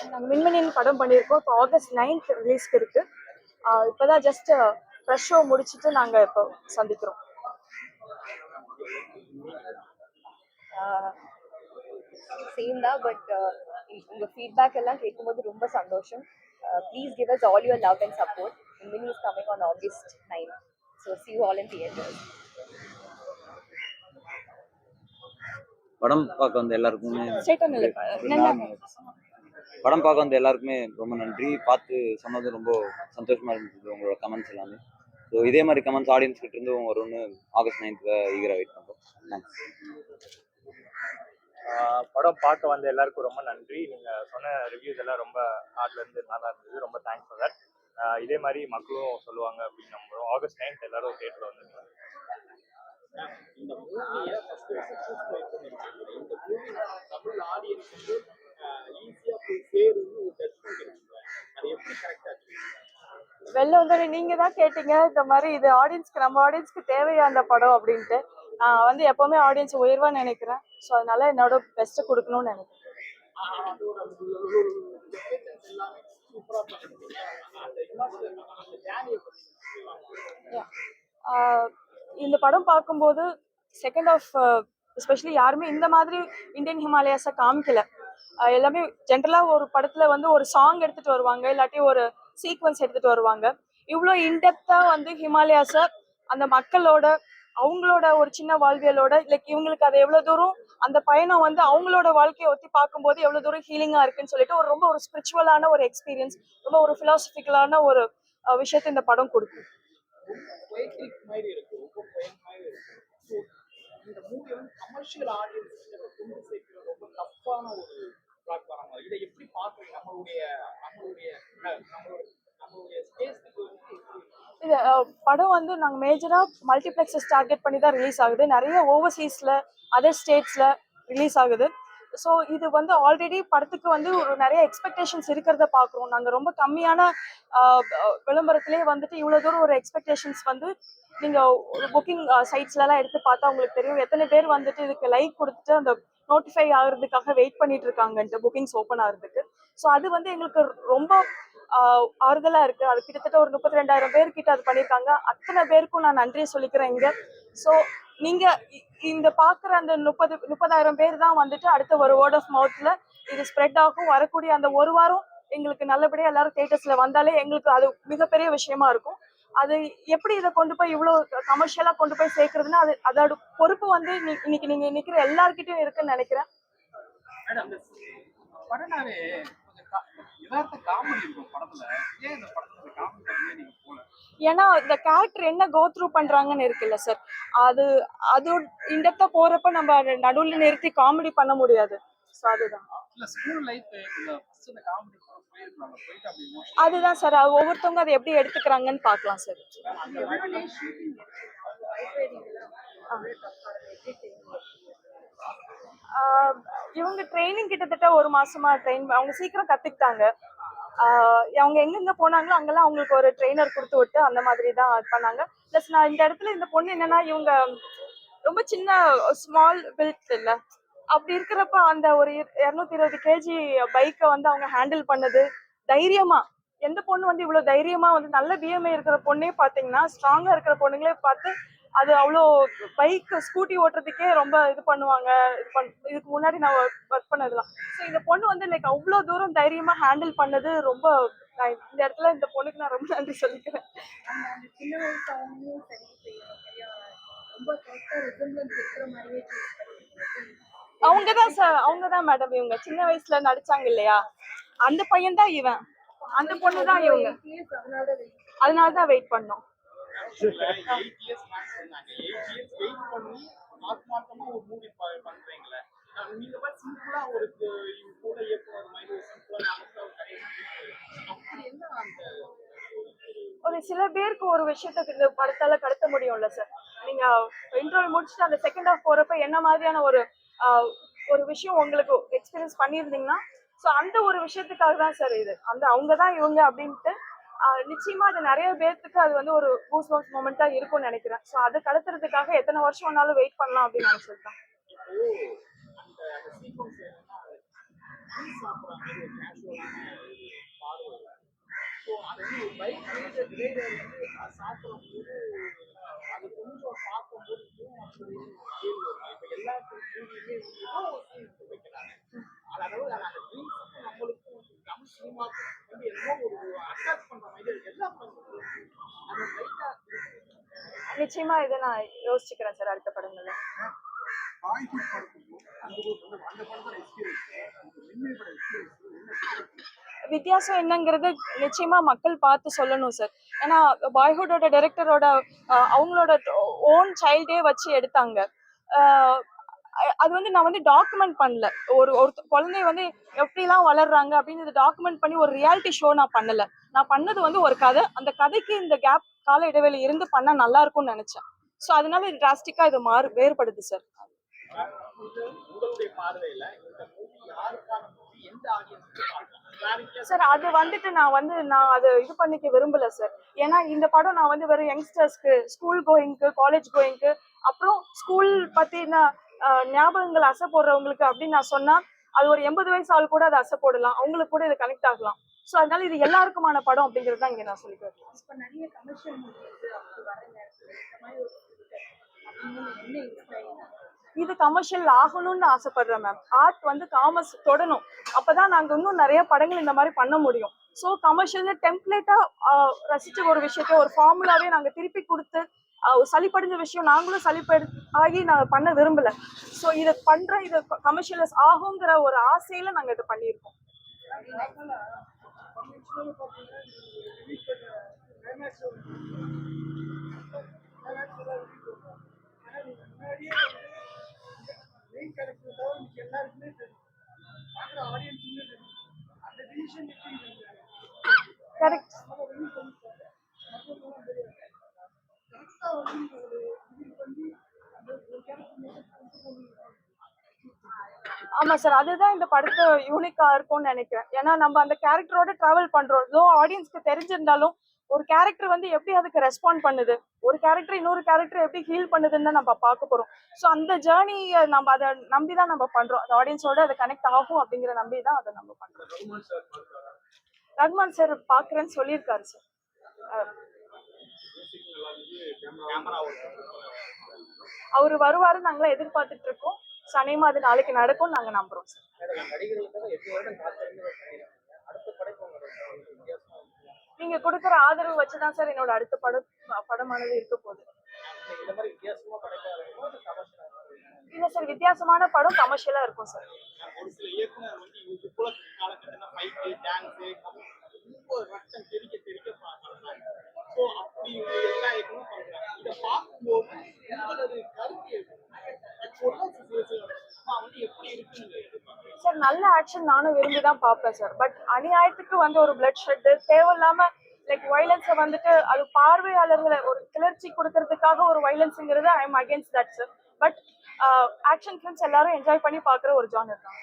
நாங்கள் மின்மினின்னு படம் பண்ணியிருக்கோம். இப்போ August 9th ரிலீஸ்க்கு இருக்கு. இப்போதான் ஜஸ்ட் ஃப்ரெஷ் ஷோ முடிச்சுட்டு நாங்கள் இப்போ சந்திக்கிறோம். சேம் தான், பட் உங்கள் ஃபீட்பேக் எல்லாம் கேட்கும்போது ரொம்ப சந்தோஷம். Please give us all your love and support. Mini is coming on August 9th. So see you all in theaters. படம் பார்க்க வந்த எல்லாருக்குமே படம் பார்க்க வந்த எல்லாருக்குமே ரொம்ப நன்றி. பார்த்து சொன்னது ரொம்ப சந்தோஷமா இருந்தது உங்களோட கமெண்ட்ஸ் எல்லாமே. ஸோ இதே மாதிரி கமெண்ட்ஸ் ஆடியன்ஸ் கிட்ட இருந்து வரும்னு August 9th ஈகரா வெயிட் பண்ணுறோம். தேங்க்ஸ். படம் பார்க்க வந்த எல்லாருக்கும் ரொம்ப நன்றி. நீங்கள் சொன்ன ரிவ்யூஸ் எல்லாம் ரொம்ப ஹார்ட்லேருந்து நல்லா இருந்தது. ரொம்ப தேங்க்ஸ் ஃபார் தட். இதே மாதிரி மக்களும் சொல்லுவாங்க அப்படின்னு நம்புகிறோம். August 9th எல்லாரும் தியேட்டரில் வந்துருக்காங்க. இந்த மூவியை ஃபர்ஸ்ட் சூஸ் பண்ணிருக்காங்க. இந்த மூவி தமிழ் ஆடியன்ஸ் வந்து ஈஸியா போய் சேருன்னு ஒரு ஜட்மெண்ட் இருக்குங்க. அது எப்படி கரெக்டா இருக்கு? வெளில வந்தோடனே நீங்க தான் கேட்டீங்க இந்த மாதிரி இது ஆடியன்ஸ்க்கு நம்ம ஆடியன்ஸ்க்கு தேவையா அந்த படம் அப்படின்ட்டு. நான் வந்து எப்பவுமே ஆடியன்ஸ் உயர்வா நினைக்கிறேன். ஸோ அதனால என்னோட பெஸ்ட் கொடுக்கணும்னு நினைக்கிறேன். இந்த படம் பார்க்கும்போது செகண்ட் ஆஃப் எஸ்பெஷலி யாருமே இந்த மாதிரி இந்தியன் ஹிமாலயாஸை காமிக்கல. எல்லாமே ஜென்ரலாக ஒரு படத்தில் வந்து ஒரு சாங் எடுத்துகிட்டு வருவாங்க, இல்லாட்டி ஒரு சீக்வன்ஸ் எடுத்துகிட்டு வருவாங்க. இவ்வளோ இன்டெப்த்தாக வந்து ஹிமாலயாஸை அந்த மக்களோட அவங்களோட ஒரு சின்ன வாழ்வியலோட லைக் இவங்களுக்கு அது எவ்வளோ தூரம் அந்த பயணம் வந்து அவங்களோட வாழ்க்கையை ஒத்தி பார்க்கும்போது எவ்வளோ தூரம் ஹீலிங்காக இருக்குன்னு சொல்லிட்டு ரொம்ப ஒரு ஸ்பிரிச்சுவலான ஒரு எக்ஸ்பீரியன்ஸ், ரொம்ப ஒரு ஃபிலாசபிக்கலான ஒரு விஷயத்தை இந்த படம் கொடுக்கும். இந்த மூவி வந்து கமர்ஷியல் ஆடியன்ஸ் கொண்டு சேர்க்கிற ரொம்ப டஃப்பான ஒரு பிளாட்ஃபார்ம். இதை எப்படி பார்க்குறீங்க? நம்மளுடைய ஸ்பேஸ்க்கு இது படம் வந்து நாங்கள் மேஜராக மல்டிப்ளெக்ஸஸ் டார்கெட் பண்ணி தான் ரிலீஸ் ஆகுது. நிறைய ஓவர்சீஸில் அதர் ஸ்டேட்ஸில் ரிலீஸ் ஆகுது. ஸோ இது வந்து ஆல்ரெடி படத்துக்கு வந்து ஒரு நிறைய எக்ஸ்பெக்டேஷன்ஸ் இருக்கிறத பார்க்குறோம். நாங்கள் ரொம்ப கம்மியான விளம்பரத்திலே வந்துட்டு இவ்வளோ தூரம் ஒரு எக்ஸ்பெக்டேஷன்ஸ் வந்து நீங்கள் புக்கிங் சைட்ஸ்லலாம் எடுத்து பார்த்தா உங்களுக்கு தெரியும் எத்தனை பேர் வந்துட்டு இதுக்கு லைக் கொடுத்துட்டு அந்த நோட்டிஃபை ஆகிறதுக்காக வெயிட் பண்ணிட்டு இருக்காங்கன்ட்டு புக்கிங்ஸ் ஓப்பன் ஆகிறதுக்கு. ஸோ அது வந்து எங்களுக்கு ரொம்ப ஆறுதலாக இருக்குது. அது கிட்டத்தட்ட ஒரு 32,000 பேர்கிட்ட அது பண்ணியிருக்காங்க. அத்தனை பேருக்கும் நான் நன்றியை சொல்லிக்கிறேன் இங்கே. ஸோ நீங்கள் இந்த பார்க்குற அந்த 30,000 பேர் தான் வந்துட்டு அடுத்த ஒரு வேர்ட் ஆஃப் மவுத்தில் இது ஸ்ப்ரெட் ஆகும். வரக்கூடிய அந்த ஒரு வாரம் எங்களுக்கு நல்லபடியாக எல்லாரும் தியேட்டர்ஸில் வந்தாலே எங்களுக்கு அது மிகப்பெரிய விஷயமா இருக்கும். அது எப்படி இதை கொண்டு போய் இவ்வளோ கமர்ஷியலாக கொண்டு போய் சேர்க்கறதுன்னா அதோட பொறுப்பு வந்து இன்னைக்கு நீங்கள் நிற்கிற எல்லார்கிட்டையும் இருக்குன்னு நினைக்கிறேன். ஏன்னா இந்த கேரக்டர் என்ன கோ த்ரூ பண்றாங்கன்னு இருக்குல்ல சார், அது இன்டெப்தா போறப்ப நம்ம நடுவில் நிறுத்தி காமெடி பண்ண முடியாது. ஸோ அதுதான் சார், ஒவ்வொருத்தவங்க அதை எப்படி எடுத்துக்கிறாங்கன்னு பார்க்கலாம் சார். இவங்க ட்ரைனிங் கிட்டத்தட்ட ஒரு மாசமா அவங்க சீக்கிரம் கத்துக்கிட்டாங்க. அவங்க எங்கெங்க போனாங்களோ அங்கெல்லாம் அவங்களுக்கு ஒரு ட்ரெயினர் கொடுத்து விட்டு அந்த மாதிரி தான் பண்ணாங்க. ப்ளஸ் நான் இந்த இடத்துல இந்த பொண்ணு என்னன்னா இவங்க ரொம்ப சின்ன ஸ்மால் பில்ட் இல்லை, அப்படி இருக்கிறப்ப அந்த ஒரு 220 kg பைக்கை வந்து அவங்க ஹேண்டில் பண்ணது தைரியமா. எந்த பொண்ணு வந்து இவ்வளவு தைரியமா வந்து நல்ல பிஎம்ஐ இருக்கிற பொண்ணே பாத்தீங்கன்னா ஸ்ட்ராங்கா இருக்கிற பொண்ணுங்களே பார்த்து அது அவ்வளோ பைக் ஸ்கூட்டி ஓட்டுறதுக்கே ரொம்ப இது பண்ணுவாங்க. இதுக்கு முன்னாடி நான் ஒர்க் பண்ணதுலாம். ஸோ இந்த பொண்ணு வந்து லைக் அவ்வளோ தூரம் தைரியமா ஹேண்டில் பண்ணது ரொம்ப, இந்த இடத்துல இந்த பொண்ணுக்கு நான் ரொம்ப நன்றி சொல்லிக்கிறேன். அவங்கதான் சார், அவங்கதான் மேடம். இவங்க சின்ன வயசுல நடிச்சாங்க இல்லையா, அந்த பையன் தான் இவன், அந்த பொண்ணு தான் இவங்க. அதனாலதான் வெயிட் பண்ணோம். ஒரு சில பேருக்கு ஒரு விஷயத்துக்கு இந்த படத்தால கடத்த முடியும்ல சார். நீங்க இன்டர்வல் முடிச்சுட்டு அந்த செகண்ட் ஹாஃப் போறப்ப என்ன மாதிரியான ஒரு விஷயம் உங்களுக்கு எக்ஸ்பீரியன்ஸ் பண்ணியிருந்தீங்கன்னா, ஸோ அந்த ஒரு விஷயத்துக்காக தான் சார் இது. அவங்க தான் இவங்க அப்படின்ட்டு நிச்சயமா அது நிறைய பேர்த்துக்கு அது வந்து ஒரு கூஸ் பம்ப்ஸ் மொமெண்டா இருக்கும்னு நினைக்கிறேன். ஸோ அதை கடத்துறதுக்காக எத்தனை வருஷம் வேணாலும் வெயிட் பண்ணலாம் அப்படின்னு நினைச்சிருக்கேன். ட்ரிங்க்ஸ் சாப்பிட்ற மாதிரி ஒரு கேஷுவலான பார்வை. ஸோ அது வந்து ஒரு பைக் ரைடர் வந்து சாப்பிடும்போது அது கொஞ்சம் பார்க்கும்போது இன்னும் அப்படி ஃபீல் வரும். இப்போ எல்லா மூவியுமே ஏதோ ஒரு சீன் வைக்கிறாங்க. அதாவது அந்த ட்ரிங்க்ஸுக்கும் நம்மளுக்கும் தமிழ் சினிமாவுக்கும் வந்து என்னமோ ஒரு அட்டாச் பண்ற மாதிரி எல்லா படங்களும் அது லைட்டா நிச்சயமா இதை நான் யோசிச்சுக்கிறேன் சார் அடுத்த படங்கள்ல. பாய்ஃபுட் படத்துக்கும் அந்த படத்தோட எக்ஸ்பீரியன்ஸ் மின்மினி பட எக்ஸ்பீரியன்ஸ் வித்தியாசம் என்னங்கிறது நிச்சயமா மக்கள் பார்த்து சொல்லணும் சார். ஏன்னா பாய்ஹுட்டோட டைரக்டரோட அவங்களோட ஓன் சைல்டே வச்சு எடுத்தாங்க. அஹ் அது வந்து நான் வந்து டாக்குமெண்ட் பண்ணல. ஒரு ஒரு குழந்தை வந்து எப்படிலாம் வளர்றாங்க அப்படின்னு டாக்குமெண்ட் பண்ணி ஒரு ரியாலிட்டி ஷோ நான் பண்ணல. நான் பண்ணது வந்து ஒரு கதை. அந்த கதைக்கு இந்த கேப் கால இடைவெளி இருந்து பண்ணா நல்லா இருக்கும்னு நினைச்சேன். ஸோ அதனால இது டிராஸ்டிக்கா இது வேறுபடுது சார். உங்களுடைய பார்வையில இந்த மூவி யாருக்கான மூவி, எந்த ஆடியன்ஸ்க்கு பார்க்கலாம்? சார் அது வந்துட்டு நான் அதை இது பண்ணிக்க விரும்பல சார். ஏன்னா இந்த படம் நான் வந்து வெறும் யங்ஸ்டர்ஸ்க்கு, ஸ்கூல் கோயிங்க்கு, காலேஜ் கோயிங்க்கு, அப்புறம் ஸ்கூல் பத்தின ஞாபகங்கள் அசை போடுறவங்களுக்கு அப்படின்னு நான் சொன்னா அது ஒரு 80 வயசு ஆள் கூட அதை அசை போடலாம், அவங்களுக்கு கூட இது கனெக்ட் ஆகலாம். ஸோ அதனால இது எல்லாருக்குமான படம் அப்படிங்கிறது தான் இங்க நான் சொல்லிக்கிறேன். இப்போ நிறைய கமர்ஷியல் மூவிஸ் அப்படி வர நேரத்தில் இந்த மாதிரி ஒரு அப்படின்னு என்ன இன்ஸ்பைரிங்? இது கமர்ஷியல் ஆகணும்னு ஆசைப்படுறேன் மேம். ஆர்ட் வந்து காமர்ஸ் தொடணும். அப்பதான் நாங்க இன்னும் நிறைய படங்கள் இந்த மாதிரி பண்ண முடியும். ஸோ கமர்ஷியல் டெம்ப்ளேட்டா ரசிச்ச ஒரு விஷயத்த ஒரு ஃபார்முலாவே நாங்க திருப்பி கொடுத்து சளிப்படைஞ்ச விஷயம் நாங்களும் ஆகி நாங்க பண்ண விரும்பல. ஸோ இதை பண்ற இது கமர்ஷியலைஸ் ஆகுங்கிற ஒரு ஆசையில நாங்க இதை பண்ணியிருக்கோம். கரெக்ட். ஆமா சார், அதுதான் இந்த படத்தை யூனிக்கா இருக்கும்னு நினைக்கிறேன். ஏன்னா நம்ம அந்த கேரக்டரோட டிராவல் பண்றோம். லோ ஆடியன்ஸ்க்கு தெரிஞ்சிருந்தாலும் ஒரு கேரக்டர் வந்து எப்படி அதுக்கு ரெஸ்பாண்ட் பண்ணுது, ஒரு கேரக்டர் இன்னொரு கேரக்டர் எப்படி ஹீல் பண்ணுதுன்னு நம்ம பார்க்க போறோம். ஸோ அந்த ஜேர்னியை நம்ம அதை நம்பிதான் நம்ம பண்றோம். அந்த ஆடியன்ஸோட அதை கனெக்ட் ஆகும் அப்படிங்கிற நம்பிதான் அதை நம்ம பண்றோம். ரஹ்மான் சார் பாக்குறேன்னு சொல்லியிருக்காரு சார். அவரு வருவாரு, நாங்களாம் எதிர்பார்த்துட்டு இருக்கோம். சனிமா அது நாளைக்கு நடக்கும் நாங்க நம்புறோம் சார். நீங்க கொடுக்குற ஆதரவு வச்சுதான் சார் என்னோட அடுத்த படமானது இருக்க போகுது. இல்ல சார், வித்தியாசமான படம் கமர்ஷியலா இருக்கும் சார். ஒரு சில இயக்குனர் வந்து இது போல காலகட்டத்தில் ஃபைட்டு, டான்ஸு, ரொம்ப ரத்தம் தெரிக்க பார்க்குறாங்க. ஸோ அப்படி எல்லா இயக்கமும் பண்ணுறாங்க. இதை பார்க்கும்போது உங்களது கருத்து வந்து எப்படி இருக்குன்னு சார், நல்ல ஆக்ஷன் நானும் விரும்பி தான் பார்ப்பேன் சார். பட் அநியாயத்துக்கு வந்து ஒரு பிளட் ஷெட் தேவையில்லாம லைக் வயலன்ஸை வந்துட்டு அது பார்வையாளர்களை ஒரு கிளர்ச்சி கொடுக்கறதுக்காக ஒரு வயலன்ஸுங்கிறது I am against that sir. But action films எல்லாரும் என்ஜாய் பண்ணி பார்க்குற ஒரு ஜானர் தான்.